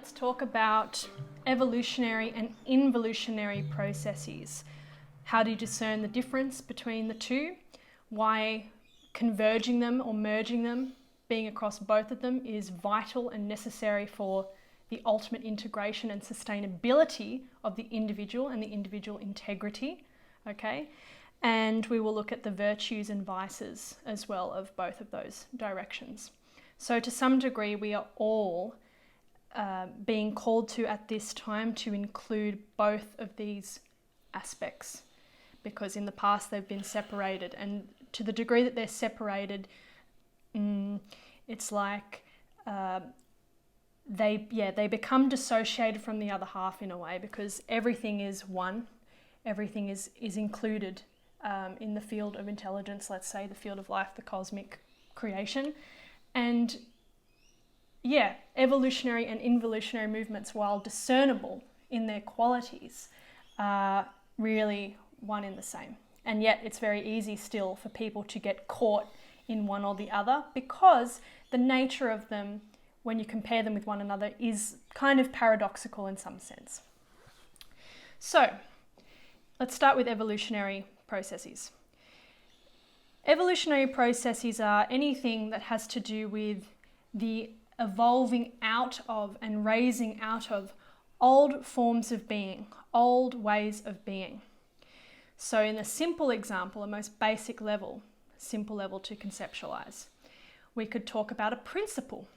let's talk about evolutionary and involutionary processes. How do you discern the difference between the two? Why converging them or merging them, being across both of them, is vital and necessary for the ultimate integration and sustainability of the individual and the individual integrity, okay? And we will look at the virtues and vices as well of both of those directions. So to some degree, we are all being called to at this time to include both of these aspects, because in the past they've been separated, and to the degree that they're separated, it's like they become dissociated from the other half in a way, because everything is one, everything is included in the field of intelligence, let's say the field of life, the cosmic creation. And yeah, evolutionary and involutionary movements, while discernible in their qualities, are really one in the same. And yet it's very easy still for people to get caught in one or the other, because the nature of them, when you compare them with one another, is kind of paradoxical in some sense. So let's start with evolutionary processes. Evolutionary processes are anything that has to do with the evolving out of and raising out of old forms of being, old ways of being. So in a simple example, a most basic level, simple level to conceptualize, we could talk about a principle.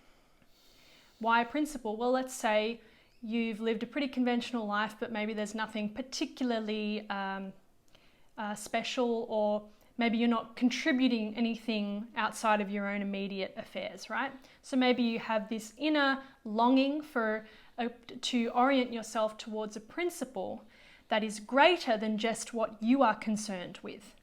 Why a principle? Well, let's say you've lived a pretty conventional life, but maybe there's nothing particularly special, or maybe you're not contributing anything outside of your own immediate affairs, right? So maybe you have this inner longing to orient yourself towards a principle that is greater than just what you are concerned with.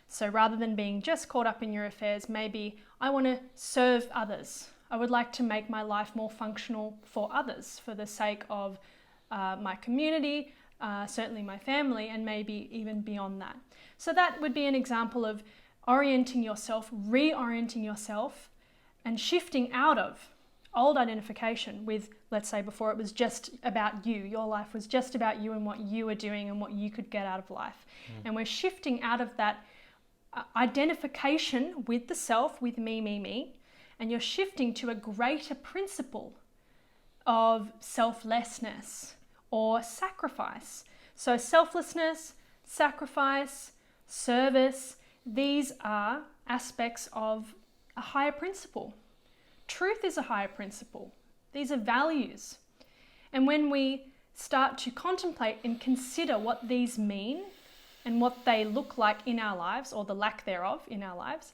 So rather than being just caught up in your affairs, maybe I want to serve others. I would like to make my life more functional for others, for the sake of my community, certainly my family, and maybe even beyond that. So that would be an example of orienting yourself, reorienting yourself, and shifting out of old identification with, let's say before it was just about you. Your life was just about you and what you were doing and what you could get out of life. And we're shifting out of that identification with the self, with me, and you're shifting to a greater principle of selflessness or sacrifice. So selflessness, sacrifice, service, these are aspects of a higher principle. Truth is a higher principle. These are values. And when we start to contemplate and consider what these mean and what they look like in our lives, or the lack thereof in our lives,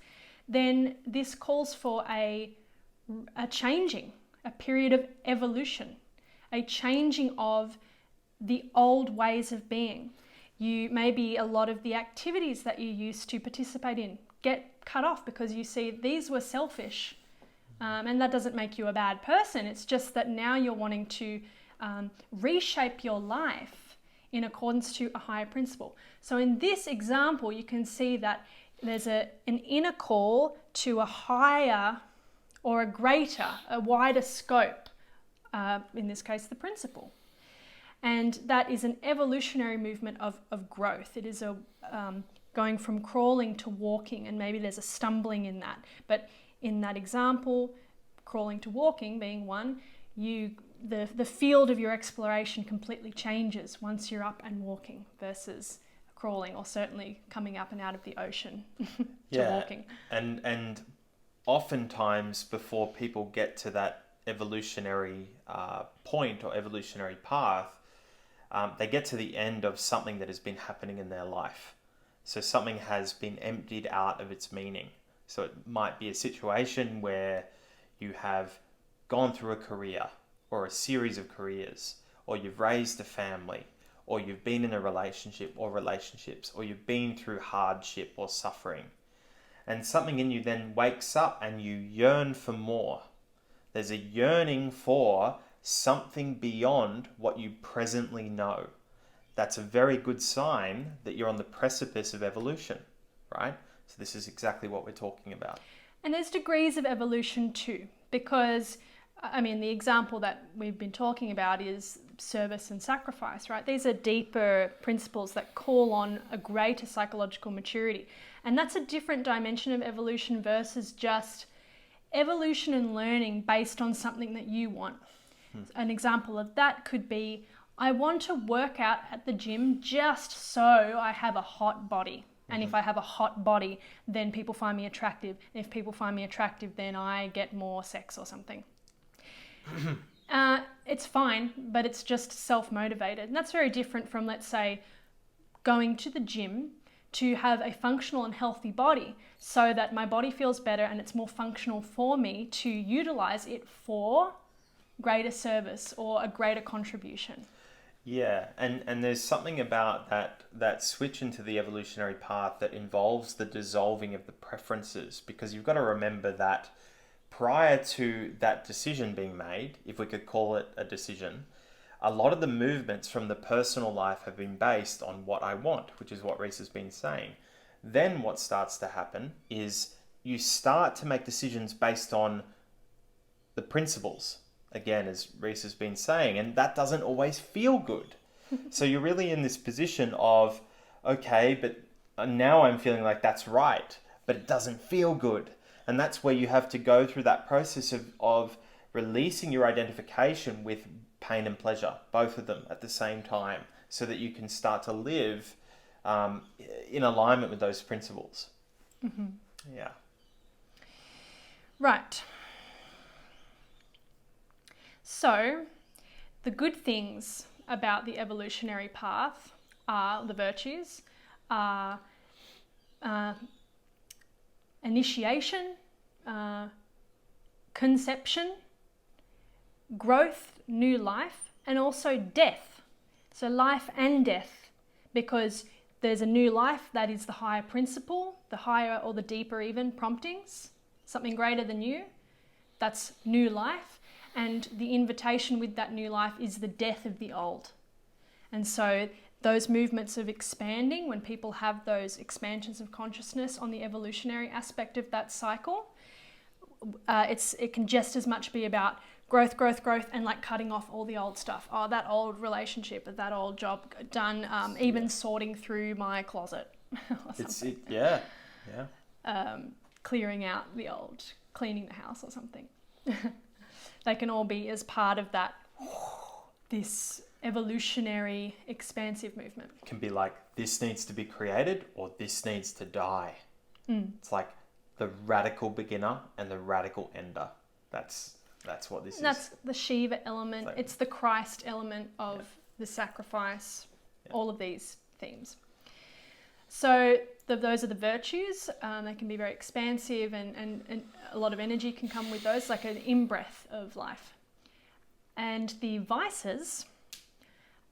then this calls for a changing, a period of evolution, a changing of the old ways of being. Maybe a lot of the activities that you used to participate in get cut off because you see these were selfish. And that doesn't make you a bad person. It's just that now you're wanting to reshape your life in accordance to a higher principle. So in this example, you can see that there's an inner call to a higher or a greater, a wider scope, in this case, the principle. And that is an evolutionary movement of growth. It is going from crawling to walking, and maybe there's a stumbling in that. But in that example, crawling to walking being one, the field of your exploration completely changes once you're up and walking versus crawling, or certainly coming up and out of the ocean to walking. And oftentimes before people get to that evolutionary point or evolutionary path, they get to the end of something that has been happening in their life. So something has been emptied out of its meaning. So it might be a situation where you have gone through a career or a series of careers, or you've raised a family, or you've been in a relationship or relationships, or you've been through hardship or suffering. And something in you then wakes up and you yearn for more. There's a yearning for something beyond what you presently know. That's a very good sign that you're on the precipice of evolution, right? So this is exactly what we're talking about. And there's degrees of evolution too, because I mean, the example that we've been talking about is service and sacrifice, right? These are deeper principles that call on a greater psychological maturity. And that's a different dimension of evolution versus just evolution and learning based on something that you want. An example of that could be, I want to work out at the gym just so I have a hot body. And if I have a hot body, then people find me attractive. And if people find me attractive, then I get more sex or something. It's fine, but it's just self-motivated. And that's very different from, let's say, going to the gym to have a functional and healthy body so that my body feels better and it's more functional for me to utilize it for greater service or a greater contribution. Yeah, and there's something about that switch into the evolutionary path that involves the dissolving of the preferences, because you've got to remember that prior to that decision being made, if we could call it a decision, a lot of the movements from the personal life have been based on what I want, which is what Risa's been saying. Then what starts to happen is you start to make decisions based on the principles, again, as Risa's been saying, and that doesn't always feel good. So you're really in this position of, okay, but now I'm feeling like that's right, but it doesn't feel good. And that's where you have to go through that process of releasing your identification with pain and pleasure, both of them at the same time, so that you can start to live in alignment with those principles. Mm-hmm. Yeah. Right. So, the good things about the evolutionary path are the virtues, are initiation, conception, growth, new life, and also death. So life and death, because there's a new life that is the higher principle, the higher or the deeper even promptings, something greater than you. That's new life. And the invitation with that new life is the death of the old. And so those movements of expanding, when people have those expansions of consciousness on the evolutionary aspect of that cycle, it can just as much be about growth, and like cutting off all the old stuff. Oh, that old relationship, that old job done, even sorting through my closet or something. Clearing out the old, cleaning the house or something. They can all be as part of that, this evolutionary expansive movement. It can be like, this needs to be created or this needs to die. It's like the radical beginner and the radical ender. That's what this is. That's the Shiva element. So, it's the Christ element of the sacrifice, all of these themes. So those are the virtues. They can be very expansive and a lot of energy can come with those, like an in-breath of life. And the vices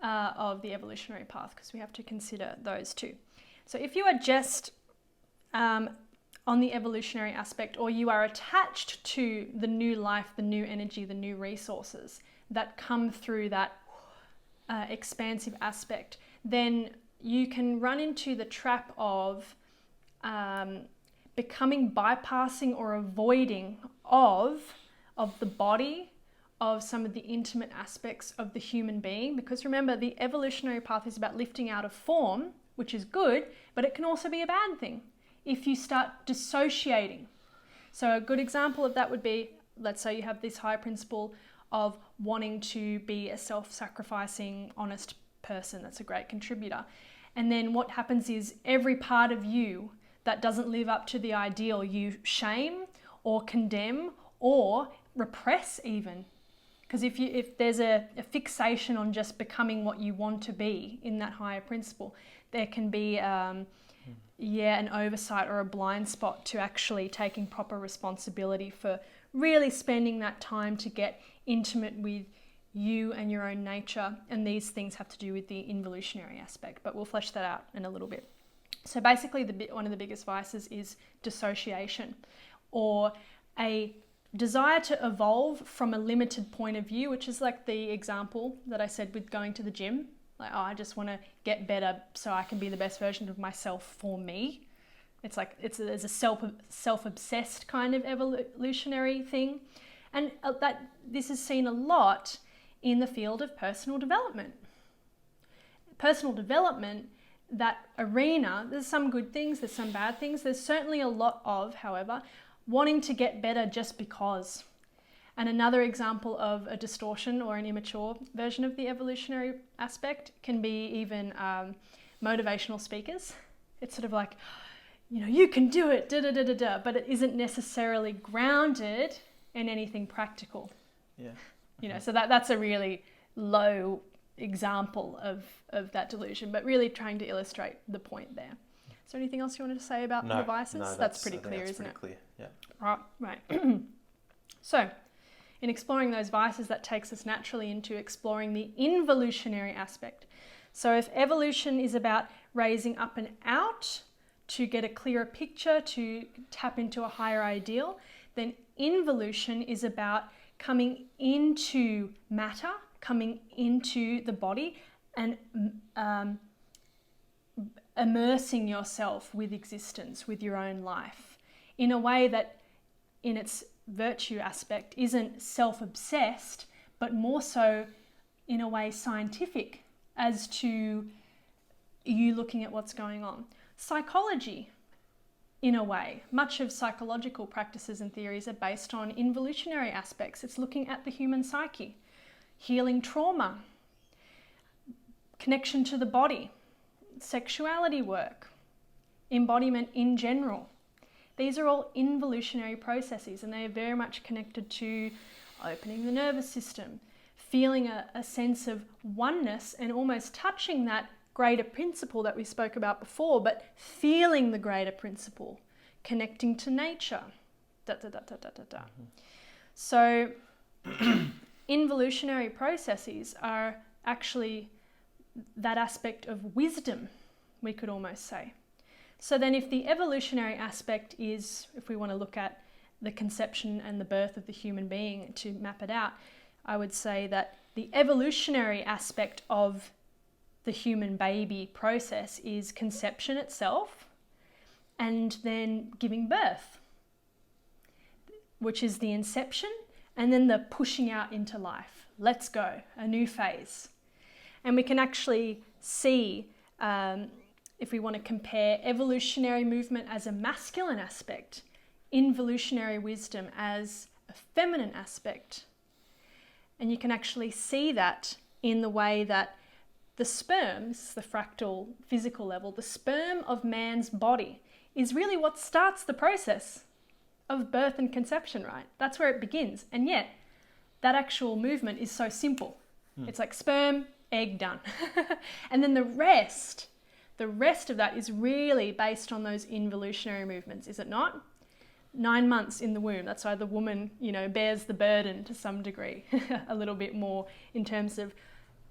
of the evolutionary path, because we have to consider those too. So if you are just on the evolutionary aspect, or you are attached to the new life, the new energy, the new resources that come through that expansive aspect, then you can run into the trap of becoming bypassing or avoiding of the body, of some of the intimate aspects of the human being. Because remember, the evolutionary path is about lifting out of form, which is good, but it can also be a bad thing if you start dissociating. So a good example of that would be, let's say you have this high principle of wanting to be a self-sacrificing, honest person. That's a great contributor. And then what happens is every part of you that doesn't live up to the ideal, you shame or condemn or repress even. Because if there's a fixation on just becoming what you want to be in that higher principle, there can be an oversight or a blind spot to actually taking proper responsibility for really spending that time to get intimate with you and your own nature. And these things have to do with the involutionary aspect, but we'll flesh that out in a little bit. So basically one of the biggest vices is dissociation, or a desire to evolve from a limited point of view, which is like the example that I said with going to the gym. Like, oh, I just want to get better so I can be the best version of myself for me. It's like there's a self-obsessed kind of evolutionary thing. And that this is seen a lot in the field of personal development. Personal development, that arena, there's some good things, there's some bad things. There's certainly a lot of, however, wanting to get better just because. And another example of a distortion or an immature version of the evolutionary aspect can be even motivational speakers. It's sort of like, you can do it, da da da da da, but it isn't necessarily grounded in anything practical. Yeah. So that's a really low example of that delusion, but really trying to illustrate the point there. Is there anything else you wanted to say about the vices? No, that's pretty clear, isn't it? Clear. Yeah. Right. So, in exploring those vices, that takes us naturally into exploring the involutionary aspect. So if evolution is about raising up and out to get a clearer picture, to tap into a higher ideal, then involution is about coming into matter, coming into the body, and immersing yourself with existence, with your own life, in a way that, in its virtue aspect, isn't self-obsessed, but more so in a way scientific as to you looking at what's going on. Psychology, in a way, much of psychological practices and theories are based on involutionary aspects. It's looking at the human psyche, healing trauma, connection to the body, sexuality work, embodiment in general. These are all involutionary processes, and they are very much connected to opening the nervous system, feeling a sense of oneness and almost touching that greater principle that we spoke about before, but feeling the greater principle, connecting to nature. So involutionary processes are actually that aspect of wisdom, we could almost say. So then if the evolutionary aspect is, if we want to look at the conception and the birth of the human being to map it out, I would say that the evolutionary aspect of the human baby process is conception itself and then giving birth, which is the inception, and then the pushing out into life. Let's go, a new phase. And we can actually see, if we want to compare evolutionary movement as a masculine aspect, involutionary wisdom as a feminine aspect. And you can actually see that in the way that the sperms, the fractal physical level, the sperm of man's body is really what starts the process of birth and conception, right? That's where it begins. And yet, that actual movement is so simple. It's like sperm, egg, done. And then the rest of that is really based on those involutionary movements, is it not? 9 months in the womb. That's why the woman, bears the burden to some degree, a little bit more in terms of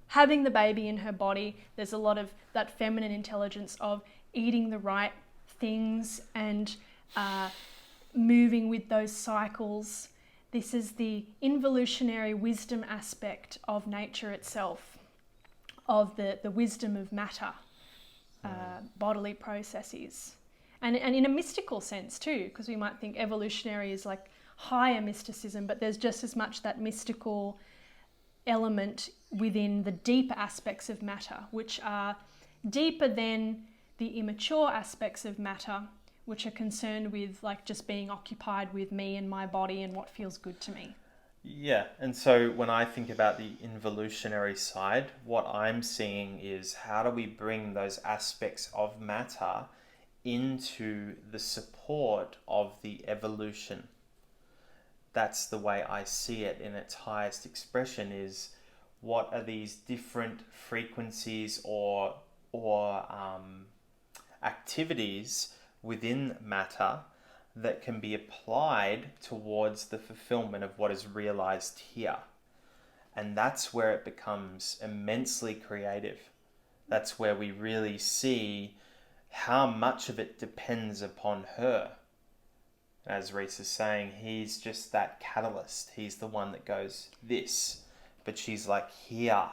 having the baby in her body. There's a lot of that feminine intelligence of eating the right things and moving with those cycles. This is the involutionary wisdom aspect of nature itself, of the wisdom of matter, bodily processes. And in a mystical sense too, because we might think evolutionary is like higher mysticism, but there's just as much that mystical element within the deeper aspects of matter, which are deeper than the immature aspects of matter, which are concerned with like just being occupied with me and my body and what feels good to me. Yeah, and so when I think about the involutionary side, what I'm seeing is how do we bring those aspects of matter into the support of the evolution. That's the way I see it in its highest expression, is what are these different frequencies or activities within matter that can be applied towards the fulfillment of what is realized here. And that's where it becomes immensely creative. That's where we really see how much of it depends upon her. As Risa's saying, he's just that catalyst. He's the one that goes this, but she's like here.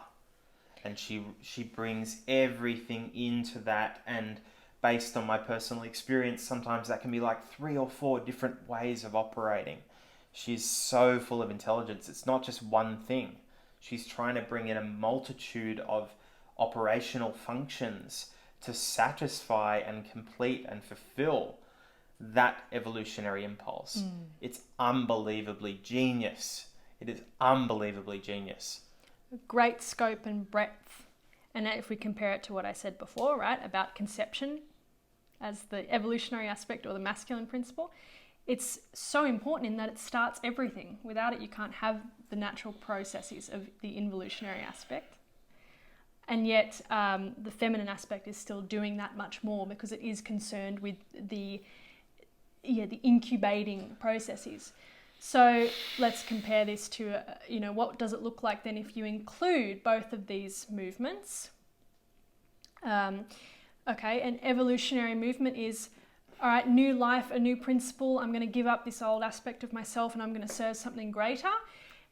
And she brings everything into that, and based on my personal experience, sometimes that can be like 3 or 4 different ways of operating. She's so full of intelligence. It's not just one thing. She's trying to bring in a multitude of operational functions to satisfy and complete and fulfill that evolutionary impulse. It's unbelievably genius. It is unbelievably genius. Great scope and breadth. And if we compare it to what I said before, right, about conception as the evolutionary aspect or the masculine principle, it's so important in that it starts everything. Without it, you can't have the natural processes of the involutionary aspect. And yet the feminine aspect is still doing that much more because it is concerned with the incubating processes. So let's compare this to, what does it look like then if you include both of these movements? An evolutionary movement is, all right, new life, a new principle. I'm going to give up this old aspect of myself and I'm going to serve something greater.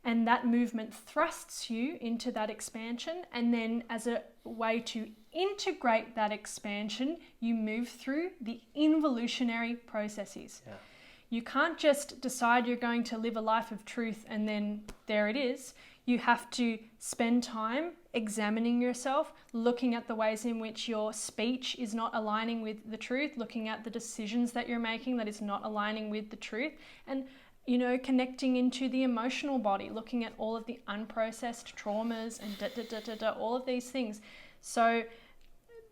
And that movement thrusts you into that expansion. And then as a way to integrate that expansion, you move through the involutionary processes. Yeah. You can't just decide you're going to live a life of truth and then there it is. You have to spend time examining yourself, looking at the ways in which your speech is not aligning with the truth, looking at the decisions that you're making that is not aligning with the truth, and connecting into the emotional body, looking at all of the unprocessed traumas and all of these things. So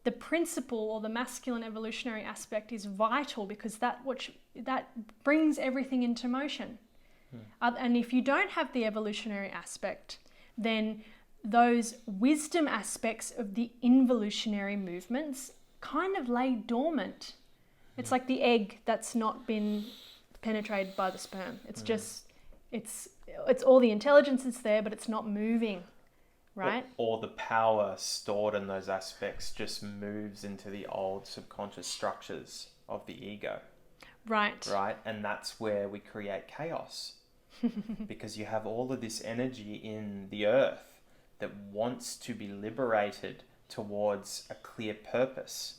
the principle or the masculine evolutionary aspect is vital because that brings everything into motion. And if you don't have the evolutionary aspect, then those wisdom aspects of the involutionary movements kind of lay dormant. It's like the egg that's not been penetrated by the sperm. It's just, it's all the intelligence is there, but it's not moving, right? Or the power stored in those aspects just moves into the old subconscious structures of the ego. Right. Right? And that's where we create chaos. Because you have all of this energy in the earth that wants to be liberated towards a clear purpose.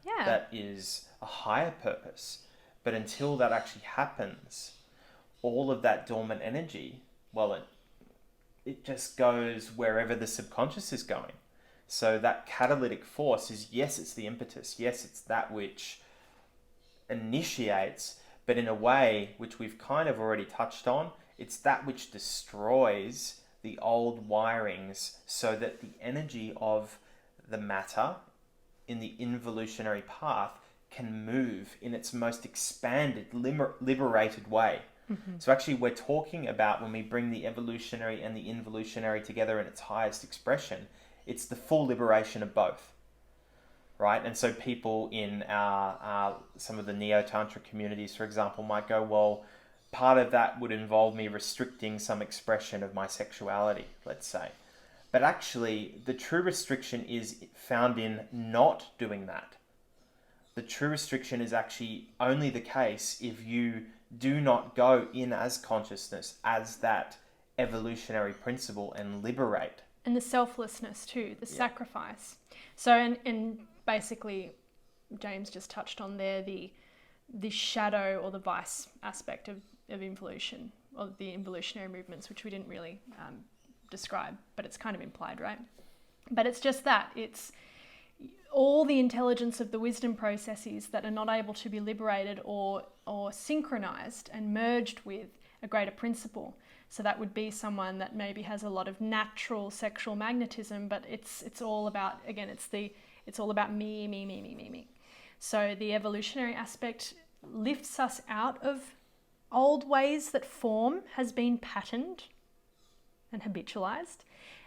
Yeah. That is a higher purpose. But until that actually happens, all of that dormant energy, well, it just goes wherever the subconscious is going. So that catalytic force is, yes, it's the impetus. Yes, it's that which initiates, but in a way which we've kind of already touched on, it's that which destroys the old wirings so that the energy of the matter in the involutionary path can move in its most expanded, liberated way. Mm-hmm. So actually we're talking about when we bring the evolutionary and the involutionary together in its highest expression, it's the full liberation of both, right? And so people in some of the neo-tantra communities, for example, might go, well, part of that would involve me restricting some expression of my sexuality, let's say. But actually, the true restriction is found in not doing that. The true restriction is actually only the case if you do not go in as consciousness, as that evolutionary principle and liberate. And the selflessness too, the sacrifice. So, and basically, James just touched on there the shadow or the vice aspect of involution, or the involutionary movements, which we didn't really describe, but it's kind of implied, right? But it's just that. It's all the intelligence of the wisdom processes that are not able to be liberated or synchronized and merged with a greater principle. So that would be someone that maybe has a lot of natural sexual magnetism, but it's all about, again, it's all about me. So the evolutionary aspect lifts us out of old ways that form has been patterned and habitualized.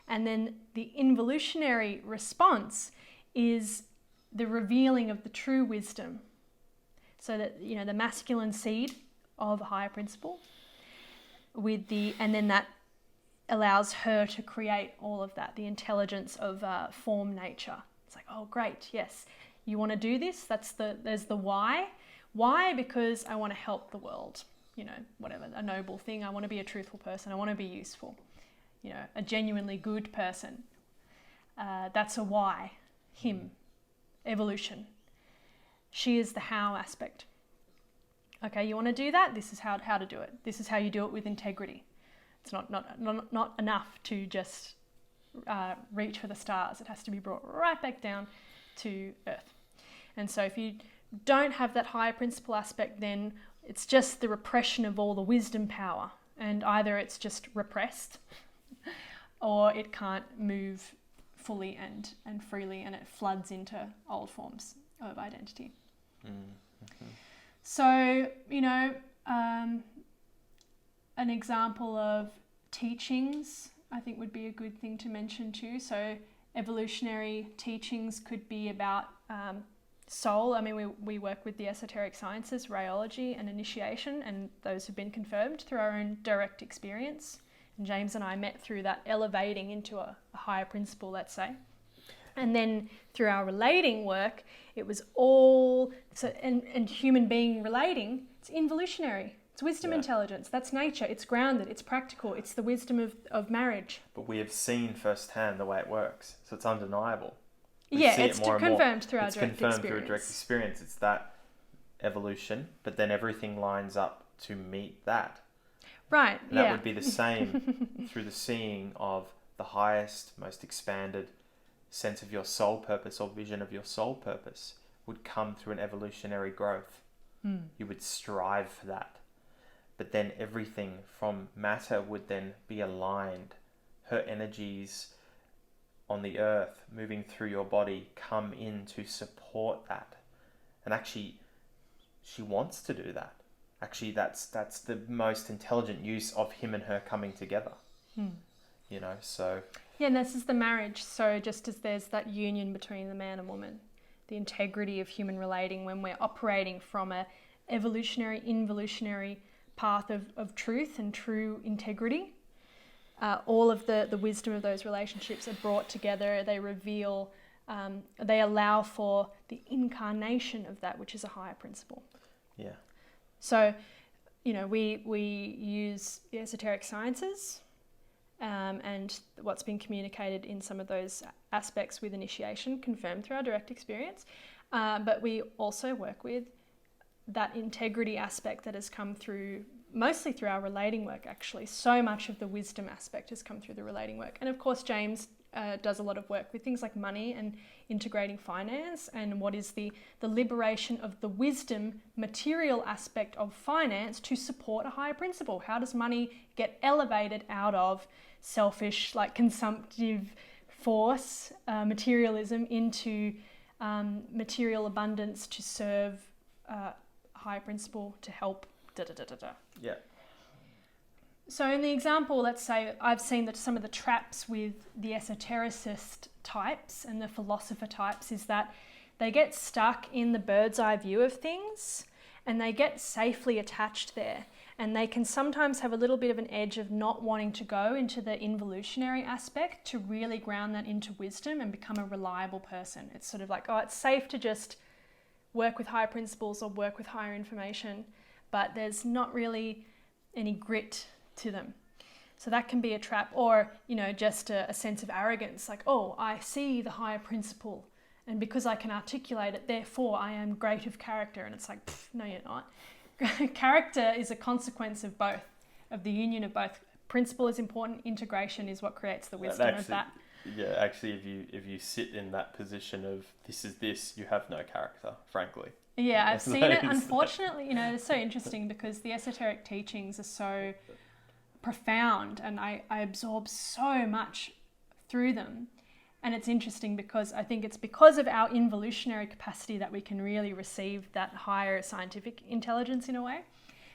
And then the involutionary response is the revealing of the true wisdom. So that, the masculine seed of a higher principle and then that allows her to create all of that, the intelligence of form nature. It's like, oh, great, yes, you want to do this? There's the why. Why? Because I want to help the world. Whatever, a noble thing. I want to be a truthful person. I want to be useful. A genuinely good person. That's a why. Him. Evolution. She is the how aspect. Okay, you want to do that? This is how to do it. This is how you do it with integrity. It's not enough to just reach for the stars. It has to be brought right back down to earth. And so if you don't have that higher principle aspect, then it's just the repression of all the wisdom power. And either it's just repressed or it can't move fully and freely, and it floods into old forms of identity. Mm-hmm. So, an example of teachings I think would be a good thing to mention too. So evolutionary teachings could be about soul. I mean, we work with the esoteric sciences, rheology and initiation, and those have been confirmed through our own direct experience. And James and I met through that elevating into a higher principle, let's say. And then through our relating work, it was all, and human being relating, it's involutionary. It's wisdom intelligence. That's nature. It's grounded. It's practical. It's the wisdom of marriage. But we have seen firsthand the way it works. So it's undeniable. It's confirmed through our direct experience. It's confirmed through direct experience. It's that evolution, but then everything lines up to meet that. Right, and that would be the same through the seeing of the highest, most expanded sense of your soul purpose or vision of your soul purpose would come through an evolutionary growth. You would strive for that. But then everything from matter would then be aligned. Her energies on the earth moving through your body come in to support that. And actually, she wants to do that. Actually, that's the most intelligent use of him and her coming together. So... Yeah, and this is the marriage. So just as there's that union between the man and woman, the integrity of human relating when we're operating from a evolutionary, involutionary path of truth and true integrity, all of the wisdom of those relationships are brought together. They reveal, they allow for the incarnation of that, which is a higher principle. Yeah. So, we use the esoteric sciences and what's been communicated in some of those aspects with initiation, confirmed through our direct experience. But we also work with that integrity aspect that has come through, mostly through our relating work, actually. So much of the wisdom aspect has come through the relating work. And of course, James does a lot of work with things like money and integrating finance, and what is the liberation of the wisdom material aspect of finance to support a higher principle. How does money get elevated out of selfish, consumptive force, materialism, into material abundance to serve a higher principle, to help Yeah. So in the example, let's say I've seen that some of the traps with the esotericist types and the philosopher types is that they get stuck in the bird's eye view of things and they get safely attached there. And they can sometimes have a little bit of an edge of not wanting to go into the involutionary aspect to really ground that into wisdom and become a reliable person. It's sort of like, it's safe to just work with higher principles or work with higher information, but there's not really any grit to them. So that can be a trap, or just a sense of arrogance, like, I see the higher principle, and because I can articulate it, therefore I am great of character. And it's like, no, you're not. Character is a consequence of both, of the union of both. Principle is important. Integration is what creates the wisdom of that. Yeah, actually, if you sit in that position of this is this, you have no character, frankly. Yeah, I've seen it. Unfortunately, it's so interesting because the esoteric teachings are so profound, and I absorb so much through them. And it's interesting because I think it's because of our involutionary capacity that we can really receive that higher scientific intelligence in a way.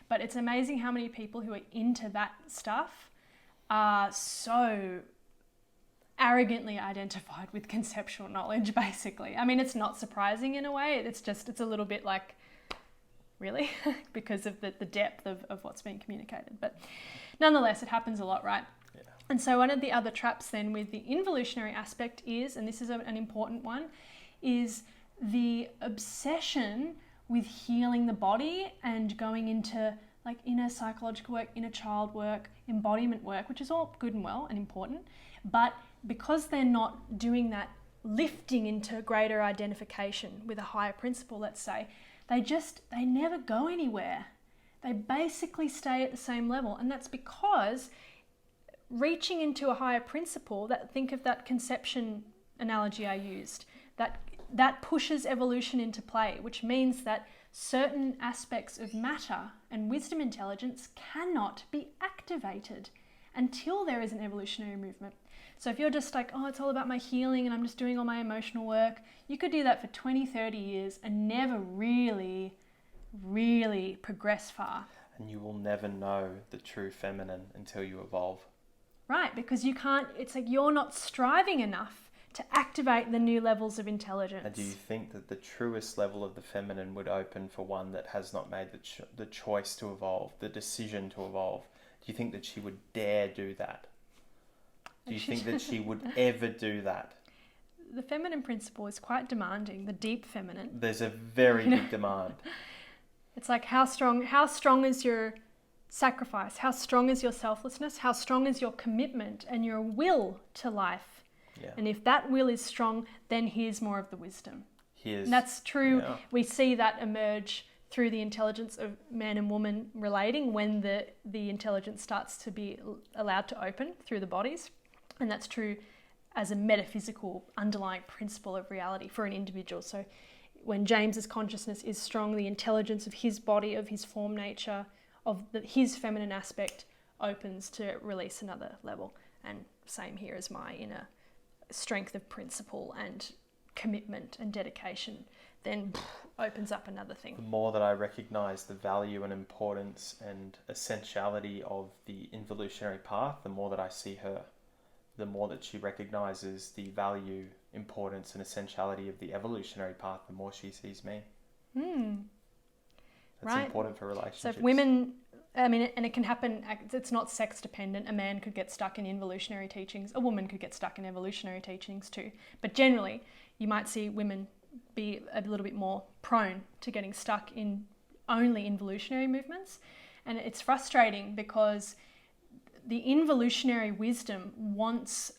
But it's amazing how many people who are into that stuff are so arrogantly identified with conceptual knowledge, basically. I mean, it's not surprising in a way. It's a little bit like, really? Because of the depth of what's being communicated. But nonetheless, it happens a lot, right? Yeah. And so one of the other traps then with the involutionary aspect is, and this is an important one, is the obsession with healing the body and going into inner psychological work, inner child work, embodiment work, which is all good and well and important. But because they're not doing that lifting into greater identification with a higher principle, let's say, they never go anywhere. They basically stay at the same level. And that's because reaching into a higher principle, think of that conception analogy I used, that pushes evolution into play, which means that certain aspects of matter and wisdom intelligence cannot be activated until there is an evolutionary movement. So if you're just like, oh, it's all about my healing and I'm just doing all my emotional work, you could do that for 20, 30 years and never really progress far. And you will never know the true feminine until you evolve. Right, because you can't, it's like you're not striving enough to activate the new levels of intelligence. And do you think that the truest level of the feminine would open for one that has not made the choice to evolve, the decision to evolve? Do you think that she would dare do that? Do you think that she would ever do that? The feminine principle is quite demanding, the deep feminine. There's a very big demand. It's like how strong is your sacrifice? How strong is your selflessness? How strong is your commitment and your will to life? Yeah. And if that will is strong, then here's more of the wisdom. And that's true. Yeah. We see that emerge through the intelligence of man and woman relating when the intelligence starts to be allowed to open through the bodies. And that's true as a metaphysical underlying principle of reality for an individual. So when James's consciousness is strong, the intelligence of his body, of his form nature, of his feminine aspect opens to release another level. And same here as my inner strength of principle and commitment and dedication then opens up another thing. The more that I recognize the value and importance and essentiality of the involutionary path, the more that I see her. The more that she recognizes the value, importance and essentiality of the evolutionary path, the more she sees me. That's right. important for relationships. So if women, and it can happen, it's not sex dependent. A man could get stuck in involutionary teachings. A woman could get stuck in evolutionary teachings too. But generally, you might see women be a little bit more prone to getting stuck in only involutionary movements. And it's frustrating because the involutionary wisdom wants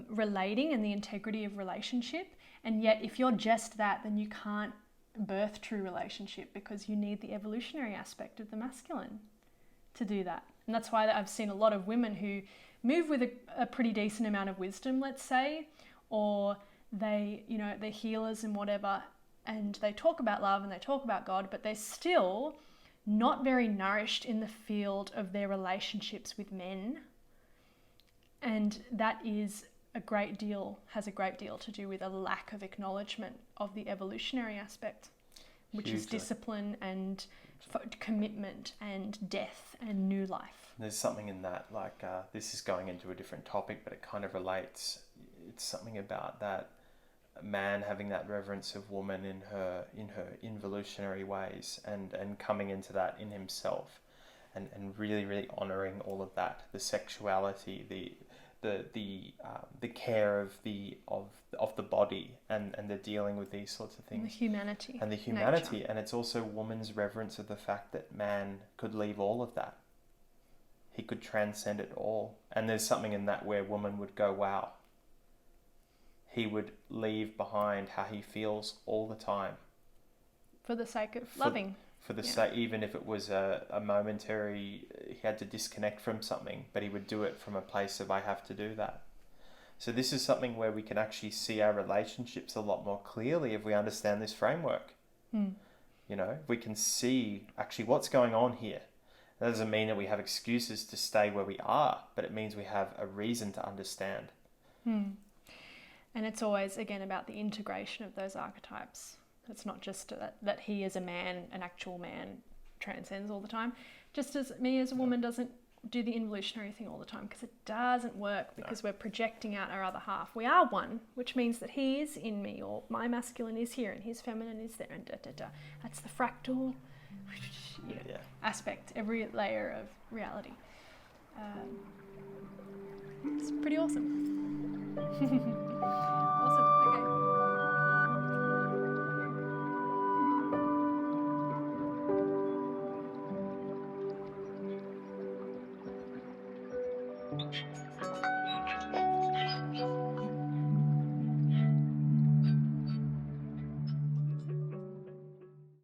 relating and the integrity of relationship. And yet if you're just that, then you can't birth true relationship because you need the evolutionary aspect of the masculine to do that. And that's why I've seen a lot of women who move with a pretty decent amount of wisdom, let's say, or they're healers and whatever, and they talk about love and they talk about God, but they're still not very nourished in the field of their relationships with men. And that is has a great deal to do with a lack of acknowledgement of the evolutionary aspect, which Hugely. Is discipline and commitment and death and new life. There's something in that, this is going into a different topic, but it kind of relates. It's something about that man having that reverence of woman in her involutionary ways and coming into that in himself and really, really honouring all of that, the sexuality, the care of the body and the dealing with these sorts of things. And the humanity. Nature. And it's also woman's reverence of the fact that man could leave all of that. He could transcend it all. And there's something in that where woman would go, wow. He would leave behind how he feels all the time. For the sake of loving. For the sake, even if it was a momentary, he had to disconnect from something, but he would do it from a place of, I have to do that. So this is something where we can actually see our relationships a lot more clearly if we understand this framework. We can see actually what's going on here. That doesn't mean that we have excuses to stay where we are, but it means we have a reason to understand. And it's always, again, about the integration of those archetypes. It's not just that he as a man, an actual man, transcends all the time. Just as me as a woman doesn't do the involutionary thing all the time, because it doesn't work, because we're projecting out our other half. We are one, which means that he is in me, or my masculine is here and his feminine is there, and da-da-da. That's the fractal aspect, every layer of reality. It's pretty awesome. Awesome.